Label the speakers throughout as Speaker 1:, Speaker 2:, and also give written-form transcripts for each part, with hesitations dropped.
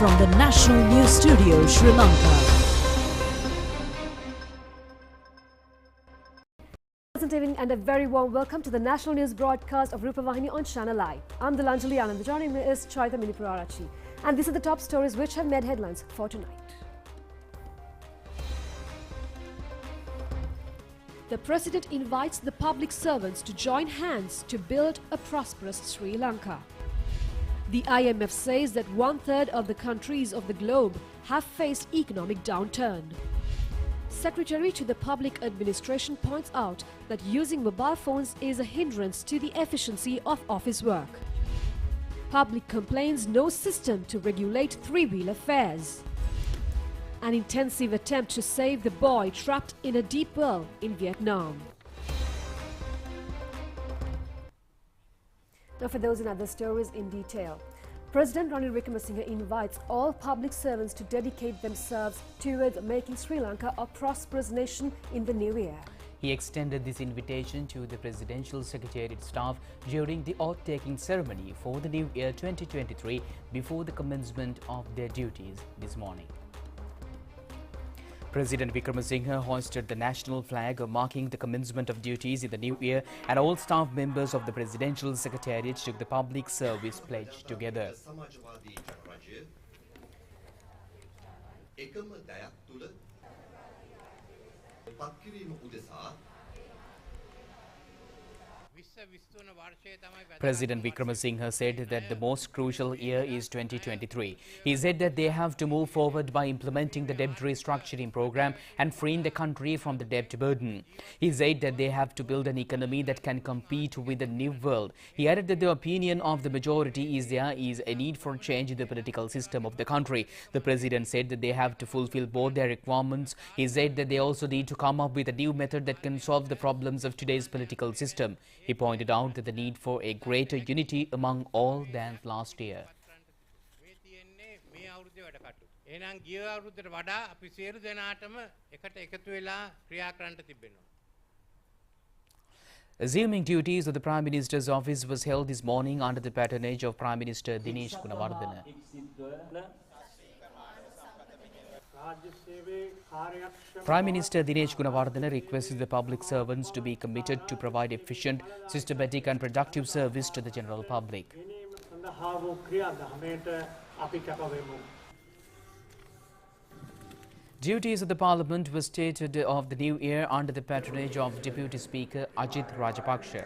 Speaker 1: from the National News Studio, Sri Lanka.
Speaker 2: Pleasant evening and a very warm welcome to the national news broadcast of Rupavahini on ChannelEye. I'm Delanjali Anand. Joining me is Chaita Minipurarachi. And these are the top stories which have made headlines for tonight. The President invites the public servants to join hands to build a prosperous Sri Lanka. The IMF says that 1/3 of the countries of the globe have faced economic downturn. Secretary to the Public Administration points out that using mobile phones is a hindrance to the efficiency of office work. Public complains no system to regulate three-wheeler fares. An intensive attempt to save the boy trapped in a deep well in Vietnam. Now for those and other stories in detail. President Ranil Wickremesinghe invites all public servants to dedicate themselves towards making Sri Lanka a prosperous nation in the new year.
Speaker 3: He extended this invitation to the Presidential Secretariat staff during the oath-taking ceremony for the new year 2023 before the commencement of their duties this morning. President Wickremesinghe hoisted the national flag marking the commencement of duties in the new year, and all staff members of the Presidential Secretariat took the public service pledge together. President Wickremesinghe said that the most crucial year is 2023. He said that they have to move forward by implementing the debt restructuring program and freeing the country from the debt burden. He said that they have to build an economy that can compete with the new world. He added that the opinion of the majority is there is a need for change in the political system of the country. The president said that they have to fulfill both their requirements. He said that they also need to come up with a new method that can solve the problems of today's political system. He pointed out that the need for a greater unity among all than last year. Assuming duties of the Prime Minister's office was held this morning under the patronage of Prime Minister Dinesh Gunawardena. Prime Minister Dinesh Gunawardena requested the public servants to be committed to provide efficient, systematic and productive service to the general public. Duties of the Parliament were stated of the new year under the patronage of Deputy Speaker Ajith Rajapaksa.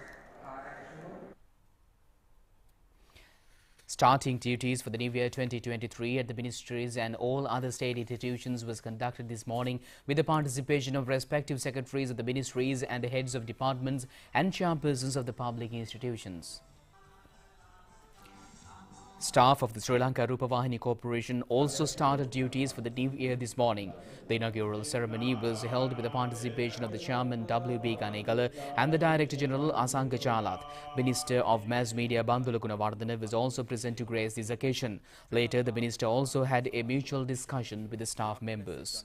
Speaker 3: Starting duties for the new year 2023 at the ministries and all other state institutions was conducted this morning with the participation of respective secretaries of the ministries and the heads of departments and chairpersons of the public institutions. Staff of the Sri Lanka Rupavahini Corporation also started duties for the new year this morning. The inaugural ceremony was held with the participation of the Chairman W.B. Ganegala and the Director General Asanga Chalath. Minister of Mass Media Bandula Gunawardena was also present to grace this occasion. Later, the Minister also had a mutual discussion with the staff members.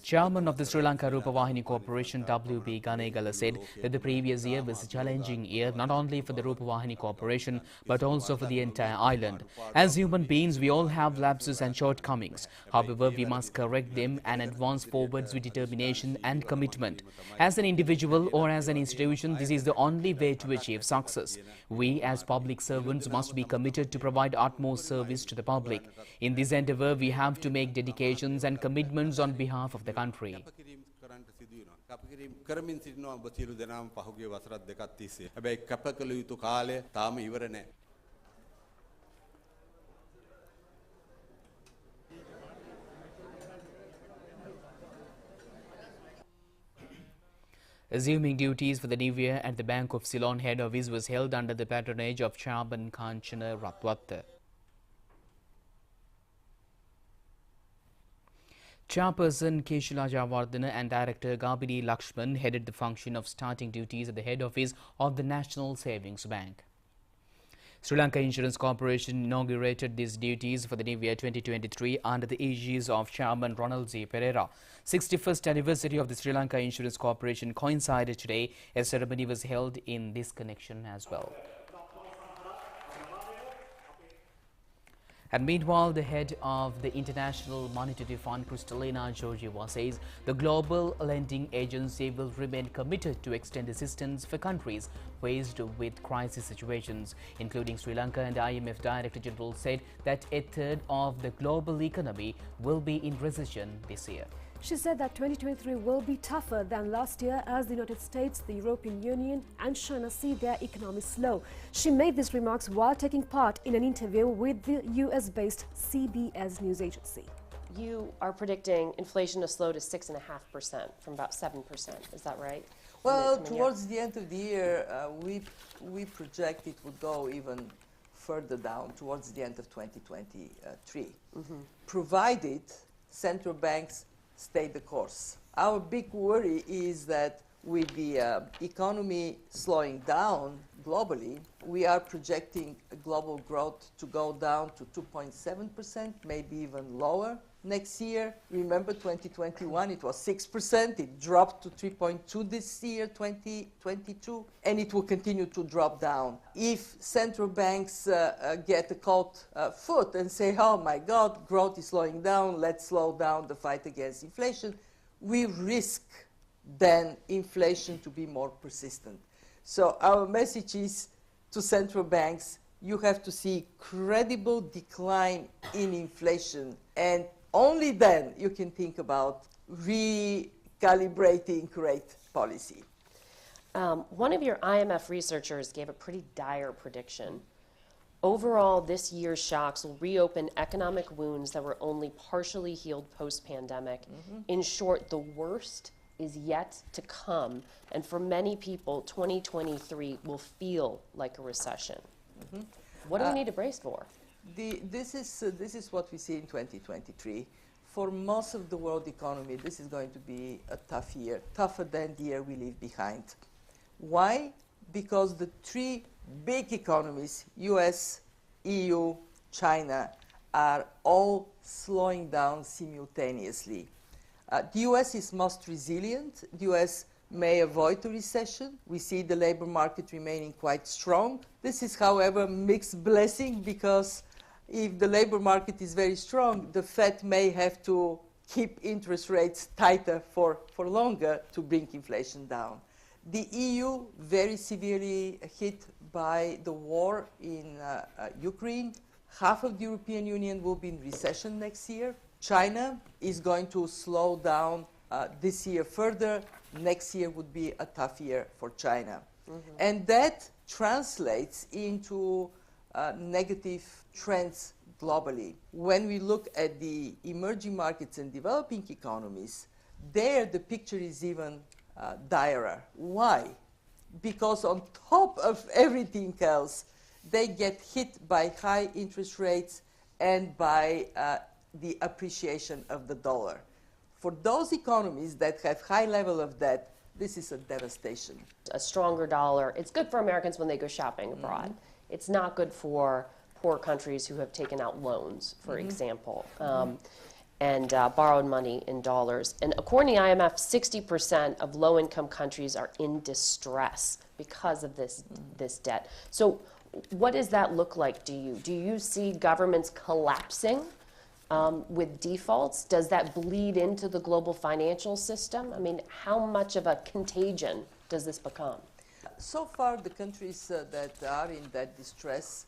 Speaker 3: Chairman of the Sri Lanka Rupavahini Corporation W.B. Ganegala said that the previous year was a challenging year not only for the Rupavahini Corporation but also for the entire island. As human beings, we all have lapses and shortcomings. However, we must correct them and advance forwards with determination and commitment. As an individual or as an institution, this is the only way to achieve success. We as public servants must be committed to provide utmost service to the public. In this endeavour, we have to make dedications and commitments on behalf of the country. Assuming duties for the new year at the Bank of Ceylon head office was held under the patronage of Chairman Kanchana Ratwatta. Chairperson Keshila Javardhana and Director Gabini Lakshman headed the function of starting duties at the head office of the National Savings Bank. Sri Lanka Insurance Corporation inaugurated these duties for the new year 2023 under the aegis of Chairman Ronald Z. Pereira. 61st anniversary of the Sri Lanka Insurance Corporation coincided today. A ceremony was held in this connection as well. And meanwhile, the head of the International Monetary Fund, Kristalina Georgieva, says the global lending agency will remain committed to extend assistance for countries faced with crisis situations, including Sri Lanka. And the IMF Director General said that a third of the global economy will be in recession this year.
Speaker 2: She said that 2023 will be tougher than last year as the United States, the European Union and China see their economy slow. She made these remarks while taking part in an interview with the US-based CBS news agency.
Speaker 4: You are predicting inflation to slow to 6.5% from about 7%. Is that right?
Speaker 5: Well, towards the end of the year, we project it would go even further down towards the end of 2023, provided central banks stay the course. Our big worry is that with the economy slowing down globally, we are projecting global growth to go down to 2.7%, maybe even lower next year. Remember 2021, it was 6%. It dropped to 3.2 this year, 2022, and it will continue to drop down. If central banks get a cold foot and say, oh my God, growth is slowing down, let's slow down the fight against inflation, we risk then inflation to be more persistent. So our message is to central banks, you have to see credible decline in inflation, and only then you can think about recalibrating rate policy.
Speaker 4: One of your IMF researchers gave a pretty dire prediction. Overall, this year's shocks will reopen economic wounds that were only partially healed post-pandemic. In short, the worst is yet to come, and for many people, 2023 will feel like a recession. What do we need to brace for?
Speaker 5: This is what we see in 2023. For most of the world economy, this is going to be a tough year, tougher than the year we leave behind. Why? Because the three big economies, US, EU, China, are all slowing down simultaneously. The US is most resilient. The US may avoid a recession. We see the labor market remaining quite strong. This is, however, a mixed blessing, because if the labor market is very strong, the Fed may have to keep interest rates tighter for longer to bring inflation down. The EU, very severely hit by the war in Ukraine. Half of the European Union will be in recession next year. China is going to slow down this year further. Next year would be a tough year for China. And that translates into negative trends globally. When we look at the emerging markets and developing economies, there the picture is even direr. Why? Because on top of everything else, they get hit by high interest rates and by the appreciation of the dollar. For those economies that have high level of debt, this is a devastation.
Speaker 4: A stronger dollar, it's good for Americans when they go shopping abroad. It's not good for poor countries who have taken out loans, for example, and borrowed money in dollars. And according to the IMF, 60% of low-income countries are in distress because of this debt. So what does that look like to you? Do you see governments collapsing with defaults? Does that bleed into the global financial system? I mean, how much of a contagion does this become?
Speaker 5: So far, the countries that are in that distress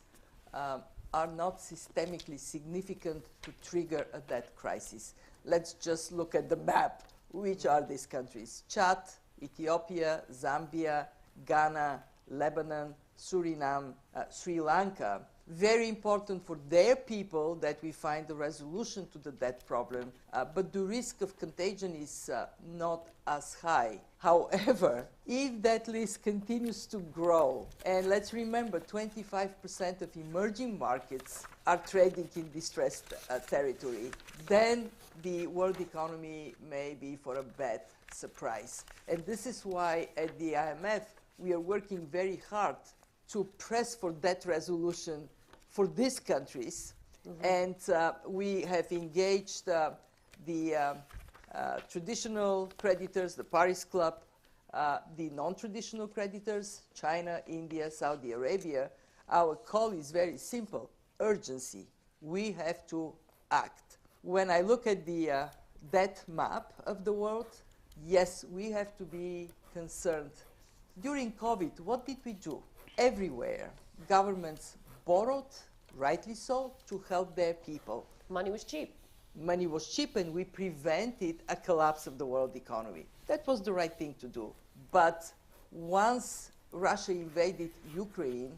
Speaker 5: are not systemically significant to trigger a debt crisis. Let's just look at the map. Which are these countries? Chad, Ethiopia, Zambia, Ghana, Lebanon, Suriname, Sri Lanka. Very important for their people that we find a resolution to the debt problem, but the risk of contagion is not as high. However, if that list continues to grow, and let's remember 25% of emerging markets are trading in distressed territory, then the world economy may be for a bad surprise. And this is why at the IMF we are working very hard to press for debt resolution for these countries. And we have engaged the traditional creditors, the Paris Club, the non-traditional creditors, China, India, Saudi Arabia. Our call is very simple: urgency. we have to act. When I look at the debt map of the world, yes, we have to be concerned. During COVID, what did we do? Everywhere, governments borrowed, rightly so, to help their people.
Speaker 4: Money was cheap.
Speaker 5: Money was cheap, and we prevented a collapse of the world economy. That was the right thing to do. But once Russia invaded Ukraine,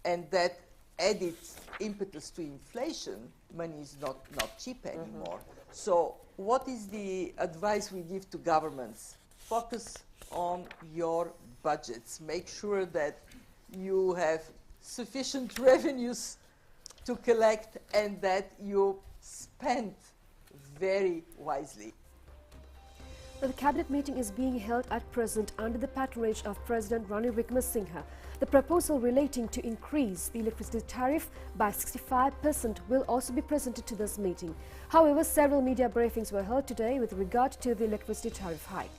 Speaker 5: and that added impetus to inflation, money is not cheap anymore. So what is the advice we give to governments? Focus on your budgets. Make sure that you have sufficient revenues to collect and that you spend very wisely.
Speaker 2: The cabinet meeting is being held at present under the patronage of President Ranil Wickremesinghe. The proposal relating to increase the electricity tariff by 65% will also be presented to this meeting. However, several media briefings were held today with regard to the electricity tariff hike.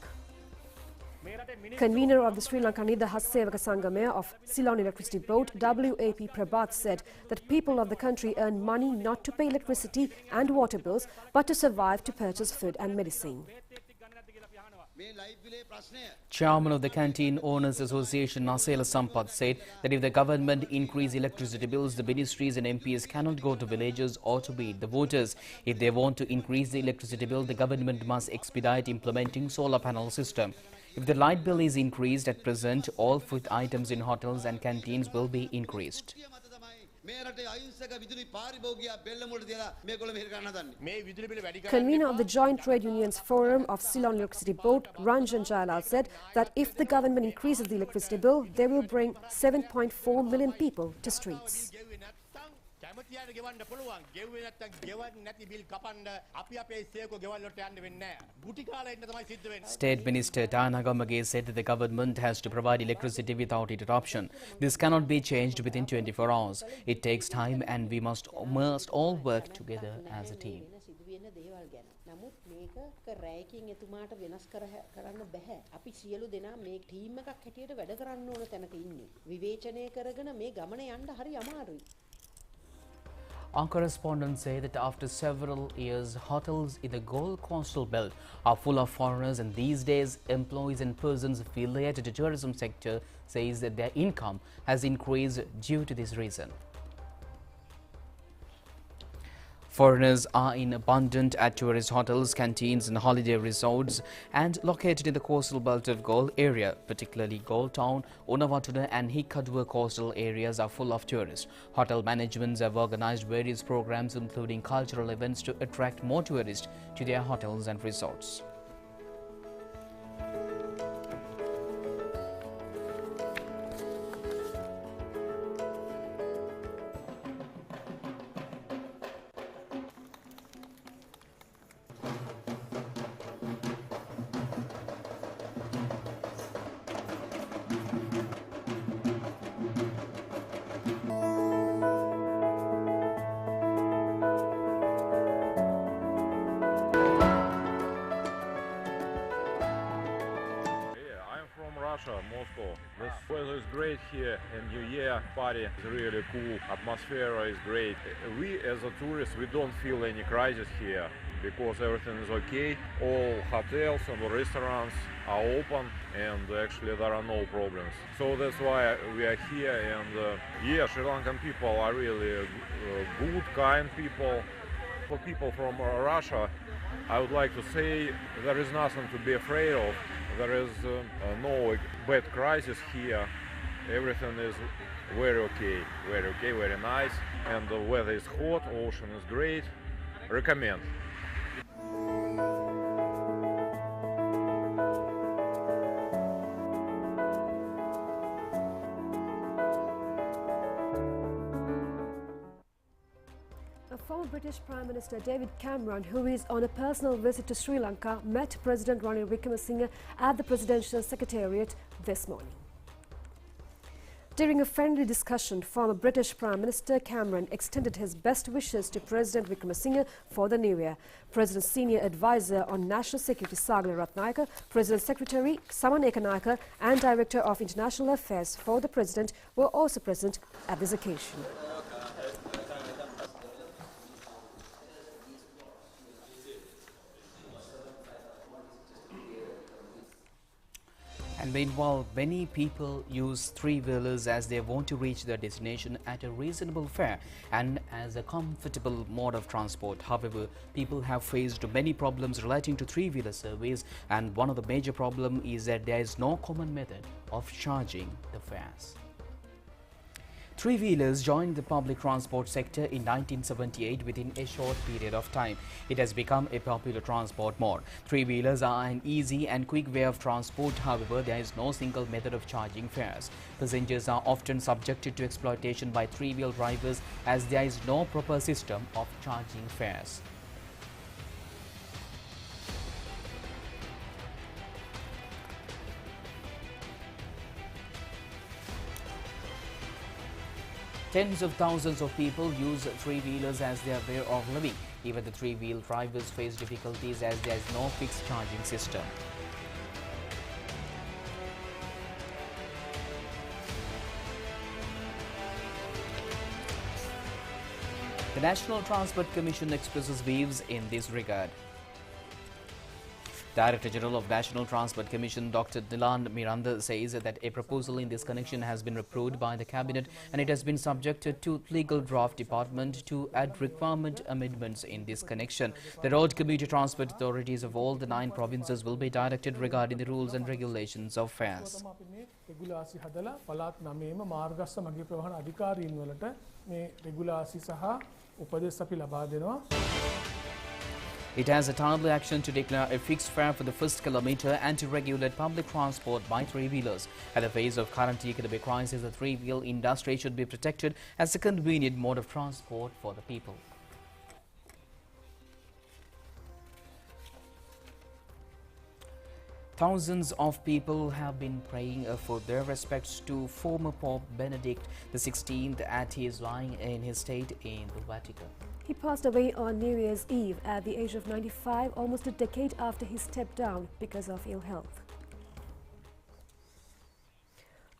Speaker 2: Convener of the Sri Lanka Nidahas Sevaka Sangamaya of Ceylon Electricity Board, WAP Prabhat, said that people of the country earn money not to pay electricity and water bills, but to survive to purchase food and medicine.
Speaker 3: Chairman of the Canteen Owners Association, Nasela Sampath, said that if the government increase electricity bills, the ministries and MPs cannot go to villages or to meet the voters. If they want to increase the electricity bill, the government must expedite implementing solar panel system. If the light bill is increased at present, all food items in hotels and canteens will be increased.
Speaker 2: Convener of the Joint Trade Unions Forum of Ceylon Electricity Board, Ranjan Jayalal, said that if the government increases the electricity bill, they will bring 7.4 million people to streets.
Speaker 3: State Minister Tanagamage said that the government has to provide electricity without interruption. This cannot be changed within 24 hours. It takes time and we must all work together as a team. Our correspondents say that after several years, hotels in the Gold Coastal Belt are full of foreigners, and these days employees and persons affiliated to the tourism sector says that their income has increased due to this reason. Foreigners are in abundance at tourist hotels, canteens and holiday resorts and located in the coastal belt of Galle area, particularly Galle Town, Unawatuna and Hikkaduwa coastal areas are full of tourists. Hotel managements have organized various programs including cultural events to attract more tourists to their hotels and resorts.
Speaker 6: Moscow. This weather is great here, and New Year party is really cool. Atmosphere is great. We as a tourists, we don't feel any crisis here because everything is okay. All hotels and restaurants are open, and actually there are no problems. So that's why we are here. And yeah, Sri Lankan people are really good, kind people. For people from Russia, I would like to say there is nothing to be afraid of. There is no bad crisis here. Everything is very okay, very nice. And the weather is hot, ocean is great. Recommend.
Speaker 2: Former British Prime Minister David Cameron, who is on a personal visit to Sri Lanka, met President Ranil Wickremesinghe at the Presidential Secretariat this morning. During a friendly discussion, former British Prime Minister Cameron extended his best wishes to President Wickremesinghe for the new year. President's senior advisor on national security Sagala Ratnayaka, President's Secretary Saman Ekanayaka and Director of International Affairs for the President were also present at this occasion.
Speaker 3: And meanwhile, many people use three-wheelers as they want to reach their destination at a reasonable fare and as a comfortable mode of transport. However, people have faced many problems relating to three-wheeler service, and one of the major problems is that there is no common method of charging the fares. Three-wheelers joined the public transport sector in 1978 within a short period of time. It has become a popular transport mode. Three-wheelers are an easy and quick way of transport. However, there is no single method of charging fares. Passengers are often subjected to exploitation by three-wheel drivers as there is no proper system of charging fares. Tens of thousands of people use three-wheelers as their way of living. Even the three-wheel drivers face difficulties as there is no fixed charging system. The National Transport Commission expresses views in this regard. Director General of National Transport Commission Dr. Nilan Miranda says that a proposal in this connection has been approved by the Cabinet and it has been subjected to legal draft department to add requirement amendments in this connection. The road commuter transport authorities of all the 9 provinces will be directed regarding the rules and regulations of fares. It has a timely action to declare a fixed fare for the first kilometre and to regulate public transport by three-wheelers. At the face of current economic crisis, the three-wheel industry should be protected as a convenient mode of transport for the people. Thousands of people have been praying for their respects to former Pope Benedict XVI as he is lying in his state in the Vatican.
Speaker 2: He passed away on New Year's Eve at the age of 95, almost a decade after he stepped down because of ill health.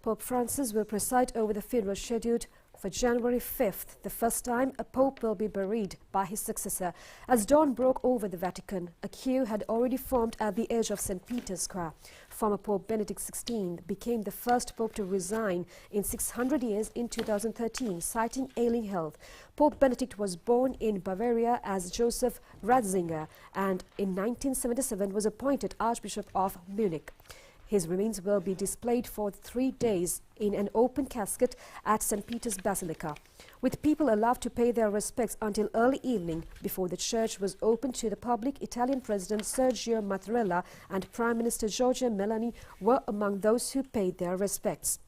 Speaker 2: Pope Francis will preside over the funeral scheduled for January 5th, the first time a pope will be buried by his successor. As dawn broke over the Vatican, a queue had already formed at the edge of St. Peter's Square. Former Pope Benedict XVI became the first pope to resign in 600 years in 2013, citing ailing health. Pope Benedict was born in Bavaria as Joseph Ratzinger and in 1977 was appointed Archbishop of Munich. His remains will be displayed for 3 days in an open casket at St. Peter's Basilica, with people allowed to pay their respects until early evening. Before the church was opened to the public, Italian President Sergio Mattarella and Prime Minister Giorgia Meloni were among those who paid their respects.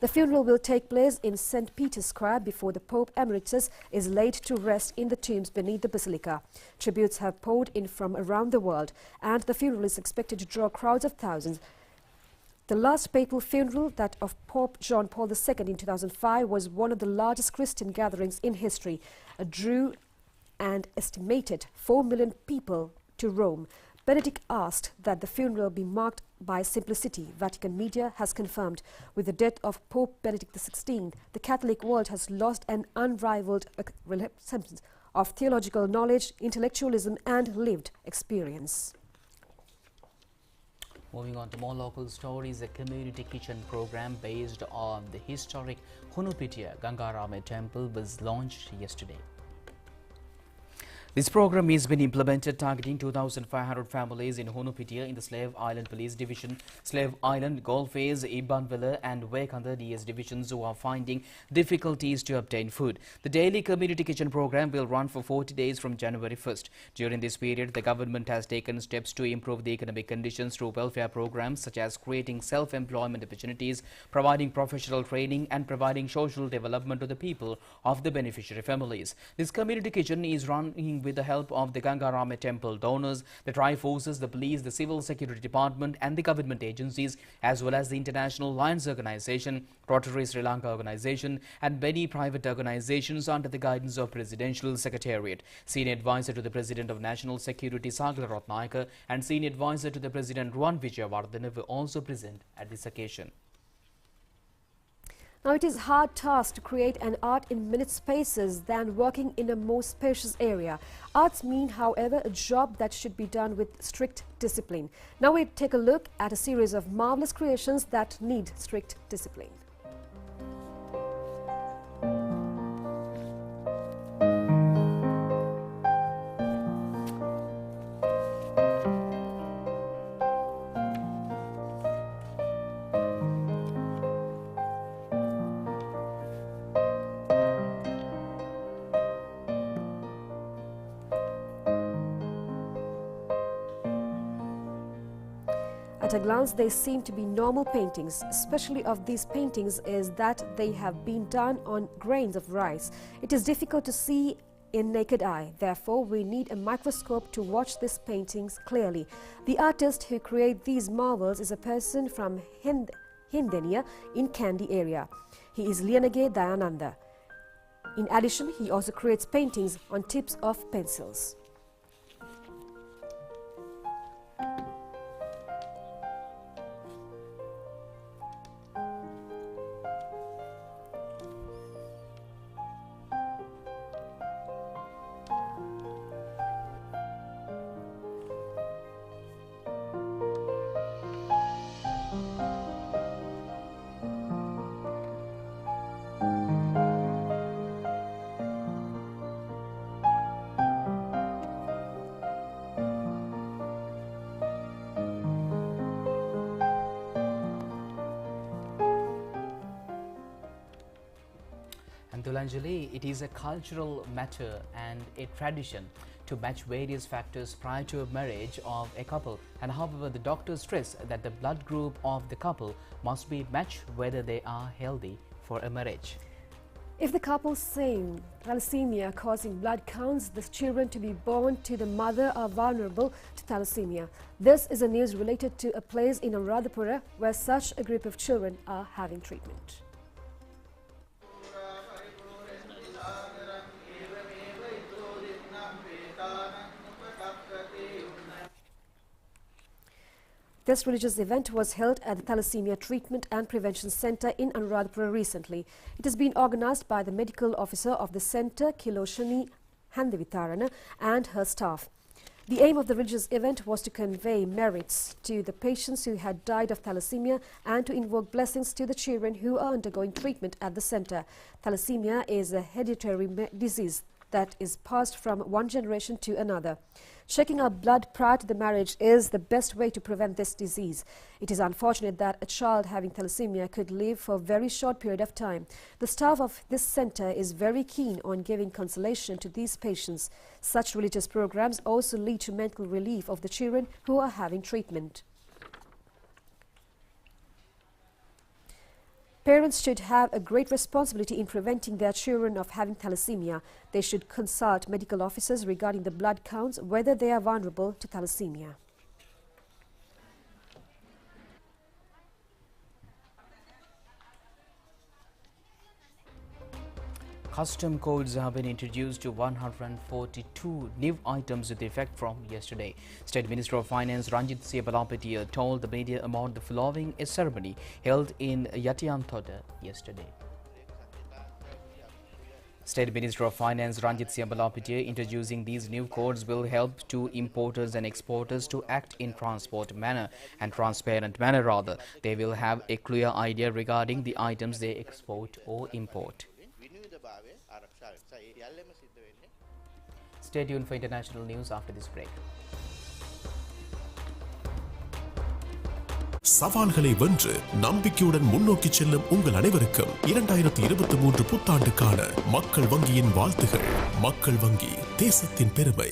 Speaker 2: The funeral will take place in St. Peter's Square before the Pope Emeritus is laid to rest in the tombs beneath the basilica. Tributes have poured in from around the world, and the funeral is expected to draw crowds of thousands. The last papal funeral, that of Pope John Paul II in 2005, was one of the largest Christian gatherings in history. It drew an estimated 4 million people to Rome. Benedict asked that the funeral be marked by simplicity. Vatican media has confirmed. With the death of Pope Benedict XVI, the Catholic world has lost an unrivaled resemblance of theological knowledge, intellectualism and lived experience.
Speaker 3: Moving on to more local stories, a community kitchen program based on the historic Hunupitiya Gangarama temple was launched yesterday. This program has been implemented targeting 2,500 families in Hunupitiya in the Slave Island Police Division, Slave Island, Golface, Ibanvilla and Wekanda DS divisions who are finding difficulties to obtain food. The daily community kitchen program will run for 40 days from January 1st. During this period, the government has taken steps to improve the economic conditions through welfare programs such as creating self-employment opportunities, providing professional training and providing social development to the people of the beneficiary families. This community kitchen is running with the help of the Gangarama temple donors, the Tri-Forces, the police, the civil security department and the government agencies, as well as the International Lions Organization, Rotary Sri Lanka Organization and many private organizations under the guidance of Presidential Secretariat. Senior advisor to the President of National Security Sagala Rotnayaka and Senior advisor to the President Ruwan Wijewardena were also present at this occasion.
Speaker 2: Now, it is a hard task to create an art in minute spaces than working in a more spacious area. Arts mean, however, a job that should be done with strict discipline. Now we take a look at a series of marvelous creations that need strict discipline. At a glance, they seem to be normal paintings. Especially of these paintings is that they have been done on grains of rice. It is difficult to see in naked eye. Therefore, we need a microscope to watch these paintings clearly. The artist who created these marvels is a person from Hindenia in Kandy area. He is Lianage Dayananda. In addition, he also creates paintings on tips of pencils.
Speaker 3: And Tulanjali, it is a cultural matter and a tradition to match various factors prior to a marriage of a couple. And however, the doctors stress that the blood group of the couple must be matched whether they are healthy for a marriage.
Speaker 2: If the couple same thalassemia causing blood counts, the children to be born to the mother are vulnerable to thalassemia. This is a news related to a place in Anuradhapura where such a group of children are having treatment. This religious event was held at the Thalassemia Treatment and Prevention Center in Anuradhapura recently. It has been organized by the medical officer of the center, Kiloshani Handevitarana, and her staff. The aim of the religious event was to convey merits to the patients who had died of thalassemia and to invoke blessings to the children who are undergoing treatment at the center. Thalassemia is a hereditary disease that is passed from one generation to another. Checking our blood prior to the marriage is the best way to prevent this disease. It is unfortunate that a child having thalassemia could live for a very short period of time. The staff of this center is very keen on giving consolation to these patients. Such religious programs also lead to mental relief of the children who are having treatment. Parents should have a great responsibility in preventing their children of having thalassemia. They should consult medical officers regarding the blood counts, whether they are vulnerable to thalassemia.
Speaker 3: Custom codes have been introduced to 142 new items with effect from yesterday. State Minister of Finance Ranjit Balapatiya told the media about the following a ceremony held in Yatianthoda yesterday. State Minister of Finance Ranjit Balapatiya introducing these new codes will help to importers and exporters to act in transparent manner. They will have a clear idea regarding the items they export or import. Stay tuned for international news after this break.
Speaker 7: சவால்களை வென்று நம்பிக்கையுடன் முன்னோக்கி செல்லும் உங்கள் அனைவருக்கும் 2023 புத்தாண்டுக்கான மக்கள் வங்கியின் வாழ்த்துகள். மக்கள் வங்கி, தேசத்தின் பெருமை.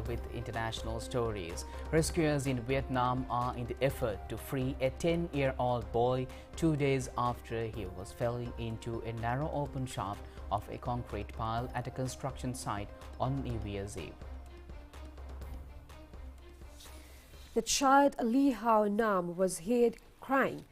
Speaker 3: With international stories. Rescuers in Vietnam are in the effort to free a 10-year-old boy 2 days after he was falling into a narrow open shaft of a concrete pile at a construction site on New Year's Eve.
Speaker 2: The child Lee Hao Nam was heard crying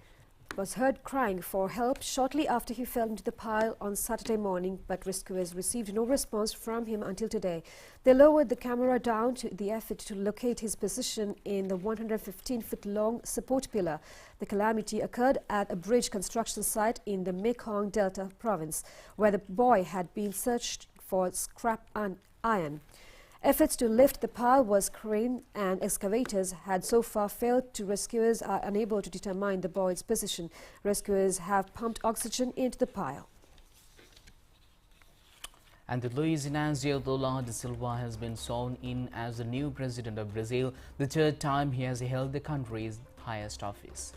Speaker 2: was heard crying for help shortly after he fell into the pile on Saturday morning, but rescuers received no response from him until today. They lowered the camera down to the effort to locate his position in the 115-foot-long support pillar. The calamity occurred at a bridge construction site in the Mekong Delta province, where the boy had been searched for scrap iron. Efforts to lift the pile was crane and excavators had so far failed. Rescuers are unable to determine the boy's position. Rescuers have pumped oxygen into the pile.
Speaker 3: And Luiz Inácio Lula da Silva has been sworn in as the new president of Brazil, the third time he has held the country's highest office.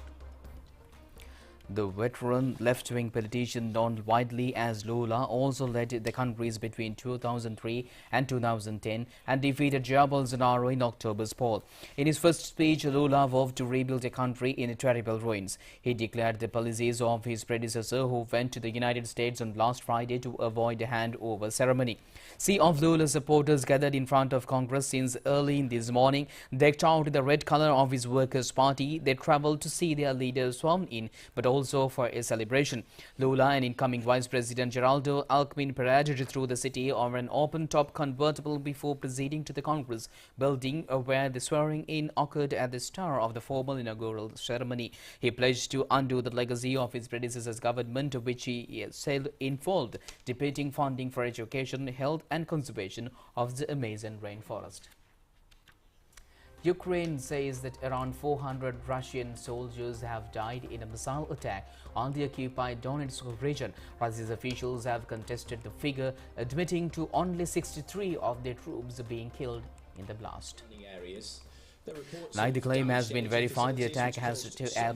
Speaker 3: The veteran left-wing politician known widely as Lula also led the countries between 2003 and 2010 and defeated Jair Bolsonaro in October's poll. In his first speech, Lula vowed to rebuild a country in terrible ruins. He declared the policies of his predecessor, who went to the United States on last Friday to avoid a handover ceremony. Sea of Lula's supporters gathered in front of Congress since early this morning, decked out in the red color of his Workers' Party. They traveled to see their leader sworn in, but also for a celebration. Lula and incoming Vice President Geraldo Alckmin paraded through the city on an open-top convertible before proceeding to the Congress building, where the swearing-in occurred at the start of the formal inaugural ceremony. He pledged to undo the legacy of his predecessor's government, which he said involved debating funding for education, health and conservation of the Amazon rainforest. Ukraine says that around 400 Russian soldiers have died in a missile attack on the occupied Donetsk region. Russia's officials have contested the figure, admitting to only 63 of their troops being killed in the blast. Neither claim has been verified. The attack has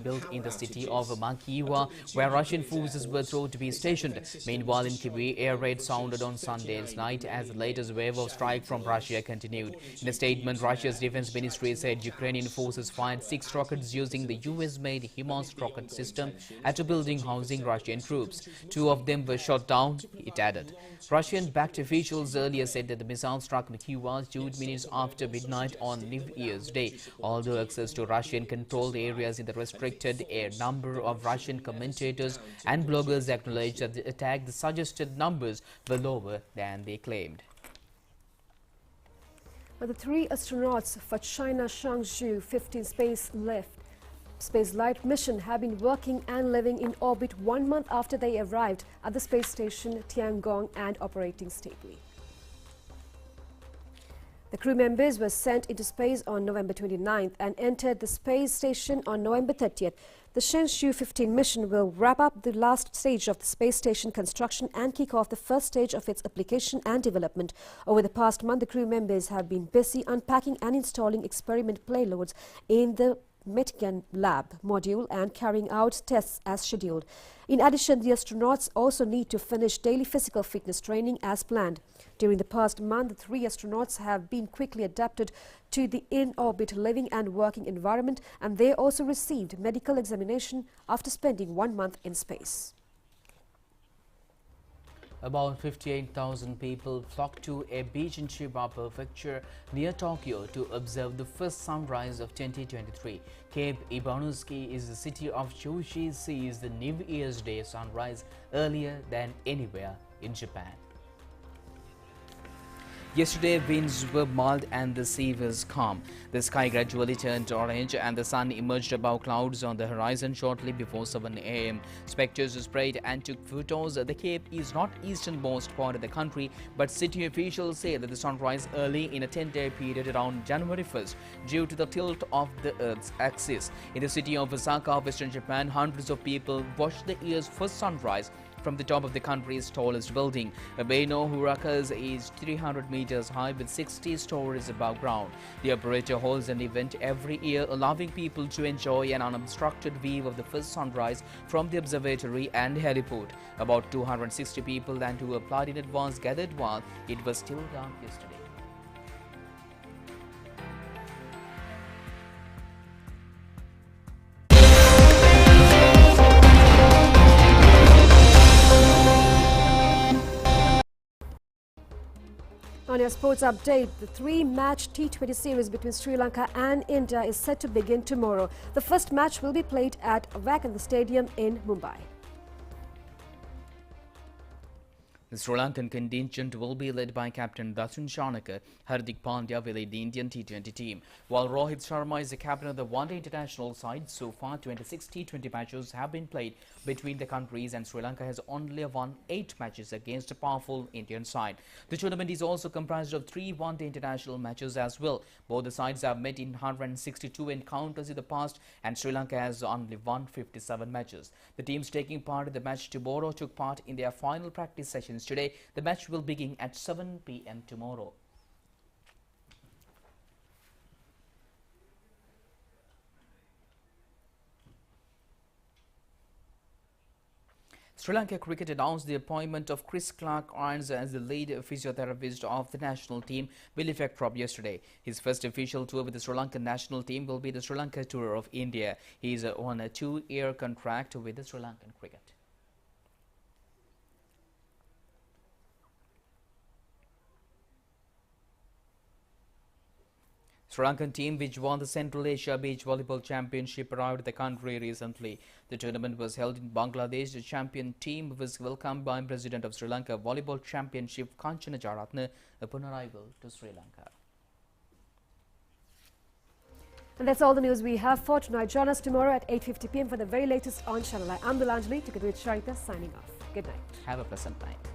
Speaker 3: built in the city of Makiwa, where Russian forces were thought to be stationed. Meanwhile, in Kyiv, air raids sounded on Sunday's night as the latest wave of strike from Russia continued. In a statement, Russia's defense ministry said Ukrainian forces fired 6 rockets using the US-made HIMARS rocket system at a building housing Russian troops. 2 of them were shot down, it added. Russian-backed officials earlier said that the missile struck Makiwa 2 minutes after midnight on New Year's Day. Although access to Russian-controlled areas in the restricted, a number of Russian commentators and bloggers acknowledged that the attack, the suggested numbers were lower than they claimed.
Speaker 2: But the 3 astronauts for China Changzhou 15 spaceflight mission have been working and living in orbit 1 month after they arrived at the space station Tiangong and operating stably. The crew members were sent into space on November 29th and entered the space station on November 30th. The Shenzhou 15 mission will wrap up the last stage of the space station construction and kick off the first stage of its application and development. Over the past month, the crew members have been busy unpacking and installing experiment payloads in the Metgan lab module and carrying out tests as scheduled. In addition, the astronauts also need to finish daily physical fitness training as planned. During the past month, the 3 astronauts have been quickly adapted to the in-orbit living and working environment, and they also received medical examination after spending 1 month in space.
Speaker 3: About 58,000 people flocked to a beach in Chiba Prefecture near Tokyo to observe the first sunrise of 2023. Cape Ibanuski is the city of Chushi, sees the New Year's Day sunrise earlier than anywhere in Japan. Yesterday, winds were mild and the sea was calm. The sky gradually turned orange and the sun emerged above clouds on the horizon shortly before 7 a.m. Spectators sprayed and took photos. The Cape is not easternmost part of the country, but city officials say that the sunrise early in a 10-day period around January 1st due to the tilt of the Earth's axis. In the city of Osaka, Western Japan, hundreds of people watched the year's first sunrise from the top of the country's tallest building. Ueno Hurakas is 300 meters high with 60 stories above ground. The operator holds an event every year, allowing people to enjoy an unobstructed view of the first sunrise from the observatory and heliport. About 260 people and who applied in advance gathered while it was still dark yesterday.
Speaker 2: On your sports update, the three-match T20 series between Sri Lanka and India is set to begin tomorrow. The first match will be played at Wankhede Stadium in Mumbai.
Speaker 3: The Sri Lankan contingent will be led by Captain Dasun Shanaka. Hardik Pandya will lead the Indian T20 team. While Rohit Sharma is the captain of the one-day international side, so far 26 T20 matches have been played between the countries and Sri Lanka has only won 8 matches against a powerful Indian side. The tournament is also comprised of 3 one-day international matches as well. Both the sides have met in 162 encounters in the past and Sri Lanka has only won 57 matches. The teams taking part in the match tomorrow took part in their final practice sessions today. The match will begin at 7 p.m. tomorrow. Sri Lanka cricket announced the appointment of Chris Clarke-Irons as the lead physiotherapist of the national team will effect from yesterday. His first official tour with the Sri Lankan national team will be the Sri Lanka tour of India. He is on a 2-year contract with the Sri Lankan cricket. Sri Lankan team, which won the Central Asia Beach Volleyball Championship, arrived at the country recently. The tournament was held in Bangladesh. The champion team was welcomed by President of Sri Lanka Volleyball Championship Kanchana Jaratne upon arrival to Sri Lanka.
Speaker 2: And that's all the news we have for tonight. Join us tomorrow at 8:50 p.m. for the very latest on ChannelEye. I'm Bilanjali, together with Sharita, signing off. Good night.
Speaker 3: Have a pleasant night.